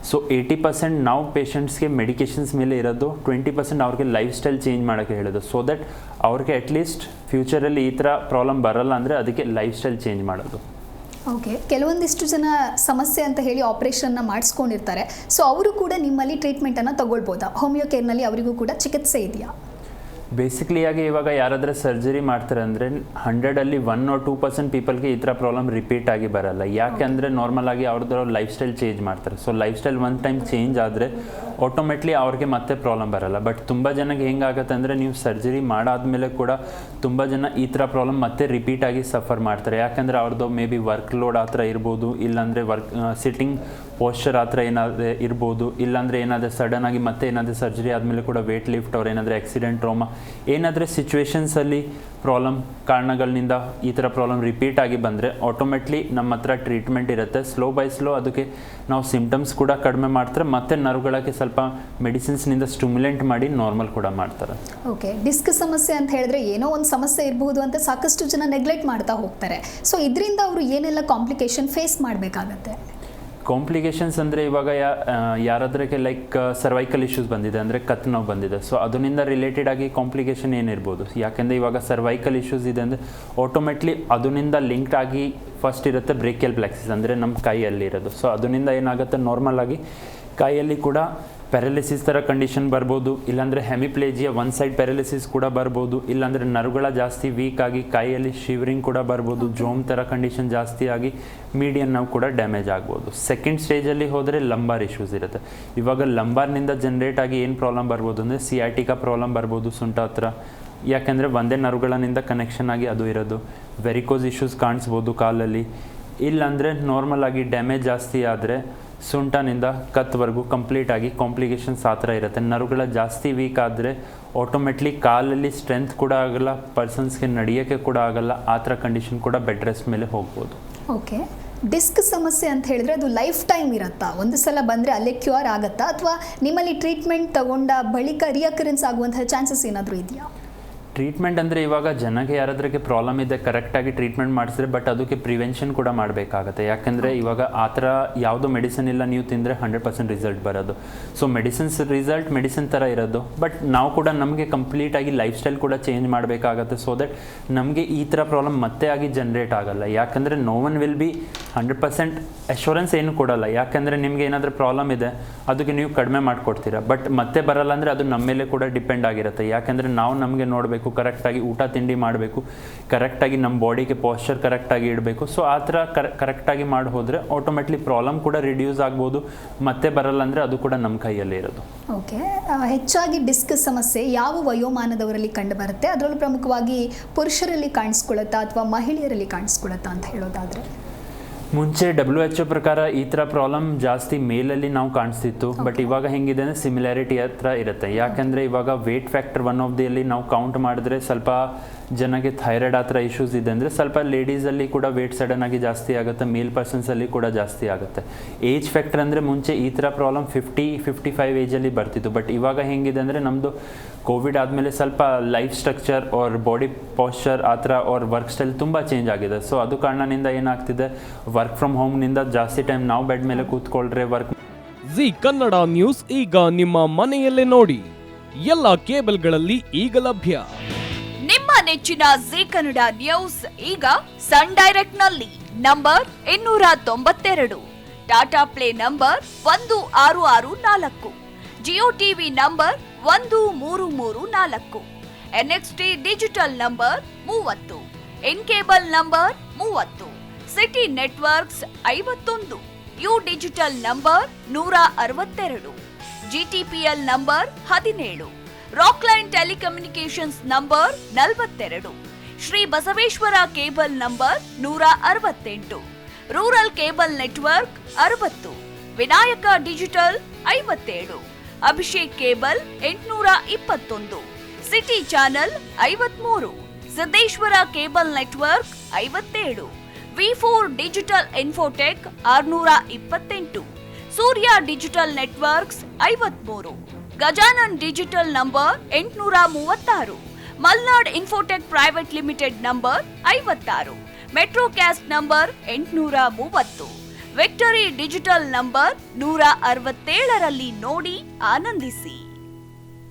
So 80% ನಾವು ಪೇಷಂಟ್ಸ್ಗೆ medications ಮೇಲೆ ಇರೋದು, 20% ಅವ್ರಿಗೆ ಲೈಫ್ ಸ್ಟೈಲ್ ಚೇಂಜ್ ಮಾಡೋಕ್ಕೆ ಹೇಳೋದು. ಸೊ ದಟ್ ಅವ್ರಿಗೆ ಅಟ್ಲೀಸ್ಟ್ ಫ್ಯೂಚರಲ್ಲಿ ಈ ಥರ ಪ್ರಾಬ್ಲಮ್ ಬರಲ್ಲ ಅಂದರೆ ಅದಕ್ಕೆ ಲೈಫ್ ಸ್ಟೈಲ್ ಚೇಂಜ್ ಮಾಡೋದು. ಓಕೆ, ಕೆಲವೊಂದಿಷ್ಟು ಜನ ಸಮಸ್ಯೆ ಅಂತ ಹೇಳಿ ಆಪರೇಷನ್ನ ಮಾಡಿಸ್ಕೊಂಡಿರ್ತಾರೆ. ಸೊ ಅವರು ಕೂಡ ನಿಮ್ಮಲ್ಲಿ ಟ್ರೀಟ್ಮೆಂಟನ್ನು ತಗೊಳ್ಬೋದಾ? ಹೋಮಿಯೋ ಕೇರ್ನಲ್ಲಿ ಅವರಿಗೂ ಕೂಡ ಚಿಕಿತ್ಸೆ ಇದೆಯಾ? ಬೇಸಿಕ್ಲಿಯಾಗಿ ಇವಾಗ ಯಾರಾದರೂ ಸರ್ಜರಿ ಮಾಡ್ತಾರೆ ಅಂದರೆ 100ಅಲ್ಲಿ 1 or 2% ಪೀಪಲ್ಗೆ ಈ ಥರ ಪ್ರಾಬ್ಲಮ್ ರಿಪೀಟ್ ಆಗಿ ಬರಲ್ಲ. ಯಾಕೆ ಅಂದರೆ ನಾರ್ಮಲ್ ಆಗಿ ಅವ್ರದ್ದು ಲೈಫ್ ಸ್ಟೈಲ್ ಚೇಂಜ್ ಮಾಡ್ತಾರೆ. So life style one time change ಆದರೆ ಆಟೋಮೆಟ್ಲಿ ಅವ್ರಿಗೆ ಮತ್ತೆ ಪ್ರಾಬ್ಲಮ್ ಬರಲ್ಲ. ಬಟ್ ತುಂಬ ಜನಕ್ಕೆ ಹೆಂಗಾಗುತ್ತೆ ಅಂದರೆ ನೀವು ಸರ್ಜರಿ ಮಾಡಾದ್ಮೇಲೆ ಕೂಡ ತುಂಬ ಜನ ಈ ಥರ ಪ್ರಾಬ್ಲಮ್ ಮತ್ತೆ ರಿಪೀಟ್ ಆಗಿ ಸಫರ್ ಮಾಡ್ತಾರೆ. ಯಾಕಂದರೆ ಅವ್ರದ್ದು ಮೇ ಬಿ ವರ್ಕ್ ಲೋಡ್ ಆ ಥರ ಇರ್ಬೋದು, ಇಲ್ಲಾಂದರೆ ಸಿಟ್ಟಿಂಗ್ ಪೋಶ್ಚರ್ ಆ ಥರ ಏನಾದರೂ ಇರ್ಬೋದು, ಇಲ್ಲಾಂದರೆ ಏನಾದರೂ ಸಡನ್ ಆಗಿ ಮತ್ತೆ ಏನಾದರೂ ಸರ್ಜರಿ ಆದಮೇಲೆ ಕೂಡ ವೇಟ್ ಲಿಫ್ಟ್ ಅವ್ರು ಏನಾದರೂ ಆಕ್ಸಿಡೆಂಟ್, ಟ್ರಾಮಾ ಏನಾದರೂ ಸಿಚುವೇಶನ್ಸಲ್ಲಿ ಪ್ರಾಬ್ಲಮ್ ಕಾರಣಗಳಿಂದ ಈ ಥರ ಪ್ರಾಬ್ಲಮ್ ರಿಪೀಟ್ ಆಗಿ ಬಂದರೆ ಆಟೋಮೆಟ್ಲಿ ನಮ್ಮ ಹತ್ರ ಟ್ರೀಟ್ಮೆಂಟ್ ಇರುತ್ತೆ. ಸ್ಲೋ ಬೈ ಸ್ಲೋ ಅದಕ್ಕೆ ನಾವು ಸಿಮ್ಟಮ್ಸ್ ಕೂಡ ಕಡಿಮೆ ಮಾಡ್ತಾರೆ, ಮತ್ತು ನರ್ವ್ಗಳಿಗೆ ಸ್ವಲ್ಪ ಮೆಡಿಸಿನ್ಸ್ನಿಂದ ಸ್ಟಿಮ್ಯುಲೆಂಟ್ ಮಾಡಿ ನಾರ್ಮಲ್ ಕೂಡ ಮಾಡ್ತಾರೆ. ಓಕೆ, ಡಿಸ್ಕ್ ಸಮಸ್ಯೆ ಅಂತ ಹೇಳಿದ್ರೆ ಏನೋ ಒಂದು ಸಮಸ್ಯೆ ಇರಬಹುದು ಅಂತ ಸಾಕಷ್ಟು ಜನ ನೆಗ್ಲೆಕ್ಟ್ ಮಾಡ್ತಾ ಹೋಗ್ತಾರೆ. ಸೊ ಇದರಿಂದ ಅವರು ಏನೆಲ್ಲ ಕಾಂಪ್ಲಿಕೇಶನ್ ಫೇಸ್ ಮಾಡಬೇಕಾಗತ್ತೆ? ಕಾಂಪ್ಲಿಕೇಶನ್ಸ್ ಅಂದರೆ ಇವಾಗ ಯಾರಾದ್ರಿಗೆ ಲೈಕ್ ಸರ್ವೈಕಲ್ ಇಶ್ಯೂಸ್ ಬಂದಿದೆ ಅಂದರೆ ಕತ್ತು ನೋವು ಬಂದಿದೆ. ಸೊ ಅದರಿಂದ ರಿಲೇಟೆಡ್ ಆಗಿ ಕಾಂಪ್ಲಿಕೇಶನ್ ಏನಿರ್ಬೋದು. ಯಾಕೆಂದರೆ ಇವಾಗ ಸರ್ವೈಕಲ್ ಇಶ್ಯೂಸ್ ಇದೆ ಅಂದರೆ ಆಟೋಮೆಟ್ಲಿ ಅದರಿಂದ ಲಿಂಕ್ಡ್ ಆಗಿ ಫಸ್ಟ್ ಇರುತ್ತೆ ಬ್ರೇಕಿಯಲ್ ಪ್ಲೆಕ್ಸಿಸ್ ಅಂದರೆ ನಮ್ಮ ಕೈಯಲ್ಲಿರೋದು. ಸೊ ಅದರಿಂದ ಏನಾಗುತ್ತೆ, ನಾರ್ಮಲ್ ಆಗಿ ಕೈಯಲ್ಲಿ ಕೂಡ ಪ್ಯಾರಲಿಸಿಸ್ ಥರ ಕಂಡೀಷನ್ ಬರ್ಬೋದು, ಇಲ್ಲಾಂದರೆ ಹೆಮಿಪ್ಲೇಜಿಯಾ ಒನ್ ಸೈಡ್ ಪ್ಯಾರಲಿಸಿಸ್ ಕೂಡ ಬರ್ಬೋದು, ಇಲ್ಲಾಂದರೆ ನರ್ವ್ಗಳ ಜಾಸ್ತಿ ವೀಕ್ ಆಗಿ ಕೈಯಲ್ಲಿ ಶಿವರಿಂಗ್ ಕೂಡ ಬರ್ಬೋದು, ಜೋಮ್ ಥರ ಕಂಡೀಷನ್ ಜಾಸ್ತಿ ಆಗಿ ಮೀಡಿಯನ್ ನೋವು ಕೂಡ ಡ್ಯಾಮೇಜ್ ಆಗ್ಬೋದು. ಸೆಕೆಂಡ್ ಸ್ಟೇಜಲ್ಲಿ ಹೋದರೆ ಲಂಬಾರ್ ಇಶ್ಯೂಸ್ ಇರುತ್ತೆ. ಇವಾಗ ಲಂಬಾರ್ನಿಂದ ಜನ್ರೇಟ್ ಆಗಿ ಏನು ಪ್ರಾಬ್ಲಮ್ ಬರ್ಬೋದು ಅಂದರೆ ಸಿಯಾಟಿಕಾ ಪ್ರಾಬ್ಲಮ್ ಬರ್ಬೋದು ಸೊಂಟ ಹತ್ರ. ಯಾಕೆಂದರೆ ಒಂದೇ ನರ್ವ್ಗಳಿಂದ ಕನೆಕ್ಷನ್ ಆಗಿ ಅದು ಇರೋದು. ವೆರಿಕೋಸ್ ಇಶ್ಯೂಸ್ ಕಾಣಿಸ್ಬೋದು ಕಾಲಲ್ಲಿ. ಇಲ್ಲಾಂದರೆ ನಾರ್ಮಲ್ ಆಗಿ ಡ್ಯಾಮೇಜ್ ಜಾಸ್ತಿ ಆದರೆ ಸೊಂಟನಿಂದ ಕತ್ವರೆಗೂ ಕಂಪ್ಲೀಟ್ ಆಗಿ ಕಾಂಪ್ಲಿಕೇಶನ್ಸ್ ಆ ಥರ ಇರುತ್ತೆ. ನರ್ವ್ಗಳ ಜಾಸ್ತಿ ವೀಕ್ ಆದರೆ ಆಟೋಮೆಟ್ಲಿ ಕಾಲಲ್ಲಿ ಸ್ಟ್ರೆಂತ್ ಕೂಡ ಆಗಲ್ಲ, ಪರ್ಸನ್ಸ್ಗೆ ನಡೆಯೋಕ್ಕೆ ಕೂಡ ಆಗಲ್ಲ. ಆ ಥರ ಕಂಡೀಷನ್ ಕೂಡ ಬೆಡ್ ರೆಸ್ಟ್ ಮೇಲೆ ಹೋಗ್ಬೋದು. ಓಕೆ, ಡಿಸ್ಕ್ ಸಮಸ್ಯೆ ಅಂತ ಹೇಳಿದ್ರೆ ಅದು ಲೈಫ್ ಟೈಮ್ ಇರುತ್ತಾ? ಒಂದು ಸಲ ಬಂದರೆ ಅಲ್ಲೇ ಕ್ಯೂರ್ ಆಗುತ್ತಾ, ಅಥವಾ ನಿಮ್ಮಲ್ಲಿ ಟ್ರೀಟ್ಮೆಂಟ್ ತಗೊಂಡ ಬಳಿಕ ರಿಯಕರೆನ್ಸ್ ಆಗುವಂತಹ ಚಾನ್ಸಸ್ ಏನಾದರೂ ಇದೆಯಾ? ಟ್ರೀಟ್ಮೆಂಟ್ ಅಂದರೆ ಇವಾಗ ಜನಕ್ಕೆ ಯಾರಾದ್ರಿಗೆ ಪ್ರಾಬ್ಲಮ್ ಇದೆ ಕರೆಕ್ಟಾಗಿ ಟ್ರೀಟ್ಮೆಂಟ್ ಮಾಡಿಸಿದ್ರೆ, ಬಟ್ ಅದಕ್ಕೆ ಪ್ರಿವೆನ್ಷನ್ ಕೂಡ ಮಾಡಬೇಕಾಗತ್ತೆ. ಯಾಕೆಂದರೆ ಇವಾಗ ಆ ಥರ ಯಾವುದೋ ಮೆಡಿಸಿನ್ ಇಲ್ಲ ನೀವು ತಿಂದರೆ 100% ರಿಸಲ್ಟ್ ಬರೋದು. ಸೊ ಮೆಡಿಸಿನ್ಸ್ ರಿಸಲ್ಟ್ ಮೆಡಿಸಿನ್ ಥರ ಇರೋದು, ಬಟ್ ನಾವು ಕೂಡ ನಮಗೆ ಕಂಪ್ಲೀಟಾಗಿ ಲೈಫ್ ಸ್ಟೈಲ್ ಕೂಡ ಚೇಂಜ್ ಮಾಡಬೇಕಾಗತ್ತೆ. ಸೊ ದಟ್ ನಮಗೆ ಈ ಥರ ಪ್ರಾಬ್ಲಮ್ ಮತ್ತೆ ಆಗಿ ಜನ್ರೇಟ್ ಆಗಲ್ಲ. ಯಾಕಂದರೆ no one will be 100% assurance ಏನು ಕೊಡಲ್ಲ. ಯಾಕೆಂದರೆ ನಿಮಗೆ ಏನಾದರೂ ಪ್ರಾಬ್ಲಮ್ ಇದೆ ಅದಕ್ಕೆ ನೀವು ಕಡಿಮೆ ಮಾಡಿಕೊಡ್ತೀರಾ, ಬಟ್ ಮತ್ತೆ ಬರಲ್ಲ ಅಂದರೆ ಅದು ನಮ್ಮ ಮೇಲೆ ಕೂಡ ಡಿಪೆಂಡ್ ಆಗಿರುತ್ತೆ. ಯಾಕೆಂದರೆ ನಾವು ನಮಗೆ ನೋಡಬೇಕು, ಕರೆಕ್ಟಾಗಿ ಊಟ ತಿಂಡಿ ಮಾಡಬೇಕು, ಕರೆಕ್ಟಾಗಿ ನಮ್ಮ ಬಾಡಿಗೆ ಪಾಶ್ಚರ್ ಕರೆಕ್ಟಾಗಿ ಇಡಬೇಕು. ಸೊ ಆ ಥರ ಕರೆಕ್ಟಾಗಿ ಮಾಡಿ ಹೋದರೆ ಆಟೋಮೆಟ್ಲಿ ಪ್ರಾಬ್ಲಮ್ ಕೂಡ ರಿಡ್ಯೂಸ್ ಆಗ್ಬೋದು, ಮತ್ತೆ ಬರಲ್ಲ ಅಂದರೆ ಅದು ಕೂಡ ನಮ್ಮ ಕೈಯಲ್ಲಿ ಇರೋದು. ಓಕೆ, ಹೆಚ್ಚಾಗಿ ಡಿಸ್ಕ್ ಸಮಸ್ಯೆ ಯಾವ ವಯೋಮಾನದವರಲ್ಲಿ ಕಂಡು ಬರುತ್ತೆ? ಅದರಲ್ಲೂ ಪ್ರಮುಖವಾಗಿ ಪುರುಷರಲ್ಲಿ ಕಾಣಿಸ್ಕೊಳ್ಳುತ್ತಾ ಅಥವಾ ಮಹಿಳೆಯರಲ್ಲಿ ಕಾಣಿಸ್ಕೊಳ್ಳುತ್ತಾ ಅಂತ ಹೇಳೋದಾದರೆ? ಮುಂಚೆ WHO ಪ್ರಕಾರ ಈ ಥರ ಪ್ರಾಬ್ಲಮ್ ಜಾಸ್ತಿ ಮೇಲಲ್ಲಿ ನಾವು ಕಾಣಿಸ್ತಿತ್ತು, ಬಟ್ ಇವಾಗ ಹೆಂಗಿದೆ ಅಂದರೆ ಸಿಮಿಲಾರಿಟಿ ಹತ್ರ ಇರುತ್ತೆ. ಯಾಕೆಂದರೆ ಇವಾಗ ವೇಟ್ ಫ್ಯಾಕ್ಟರ್ 1 ಆಫ್ ದಿ ನಾವು ಕೌಂಟ್ ಮಾಡಿದ್ರೆ ಸ್ವಲ್ಪ ಜನಕ್ಕೆ ಥೈರಾಯ್ಡ್ ಆ ಥರ ಇಶ್ಯೂಸ್ ಇದೆ ಅಂದರೆ ಸ್ವಲ್ಪ ಲೇಡೀಸಲ್ಲಿ ಕೂಡ ವೇಟ್ ಸಡನ್ ಆಗಿ ಜಾಸ್ತಿ ಆಗುತ್ತೆ, ಮೇಲ್ ಪರ್ಸನ್ಸಲ್ಲಿ ಕೂಡ ಜಾಸ್ತಿ ಆಗುತ್ತೆ. ಏಜ್ ಫ್ಯಾಕ್ಟರ್ ಅಂದರೆ ಮುಂಚೆ ಈ ಥರ ಪ್ರಾಬ್ಲಮ್ 50-55 ಏಜಲ್ಲಿ ಬರ್ತಿತ್ತು, ಬಟ್ ಇವಾಗ ಹೆಂಗಿದೆ ಅಂದರೆ ನಮ್ಮದು ಕೋವಿಡ್ ಆದಮೇಲೆ ಸ್ವಲ್ಪ ಲೈಫ್ ಸ್ಟ್ರಕ್ಚರ್ ಅವ್ರ ಬಾಡಿ ಪಾಶ್ಚರ್ ಆ ಥರ ಅವ್ರ ವರ್ಕ್ ಸ್ಟೈಲ್ ತುಂಬ ಚೇಂಜ್ ಆಗಿದೆ. ಸೊ ಅದು ಕಾರಣದಿಂದ ಏನಾಗ್ತಿದೆ, ವರ್ಕ್ ಫ್ರಮ್ ಹೋಮ್ನಿಂದ ಜಾಸ್ತಿ ಟೈಮ್ ನಾವು ಬೆಡ್ ಮೇಲೆ ಕೂತ್ಕೊಳ್ರೆ ವರ್ಕ್. ಜಿ ಕನ್ನಡ ನ್ಯೂಸ್ ಈಗ ನಿಮ್ಮ ಮನೆಯಲ್ಲೇ ನೋಡಿ, ಎಲ್ಲ ಕೇಬಲ್ಗಳಲ್ಲಿ ಈಗ ಲಭ್ಯ. ನಿಮ್ಮ ನೆಚ್ಚಿನ ಜಿ ಕನ್ನಡ ನ್ಯೂಸ್ ಈಗ ಸನ್ ಡೈರೆಕ್ಟ್ ನಲ್ಲಿ number 292, Tata play number 1664, Jio TV number 1334, NXT digital number 30, in cable number 30, city networks 51, U digital number 162, GTPL number 17, Rockline telecommunications number 42, Shri Basaveshwara cable number 168, rural cable network 60, Vinayaka digital 57, Abhishek cable 821, city channel 53, Siddeshwara cable network 57, V4 digital Infotech 628, Surya digital networks 53, Gajanan digital number 836, Malnad Infotech Private Limited number 56, Metro Cast number 830, Victory Digital number 167ರಲ್ಲಿ ನೋಡಿ ಆನಂದಿಸಿ.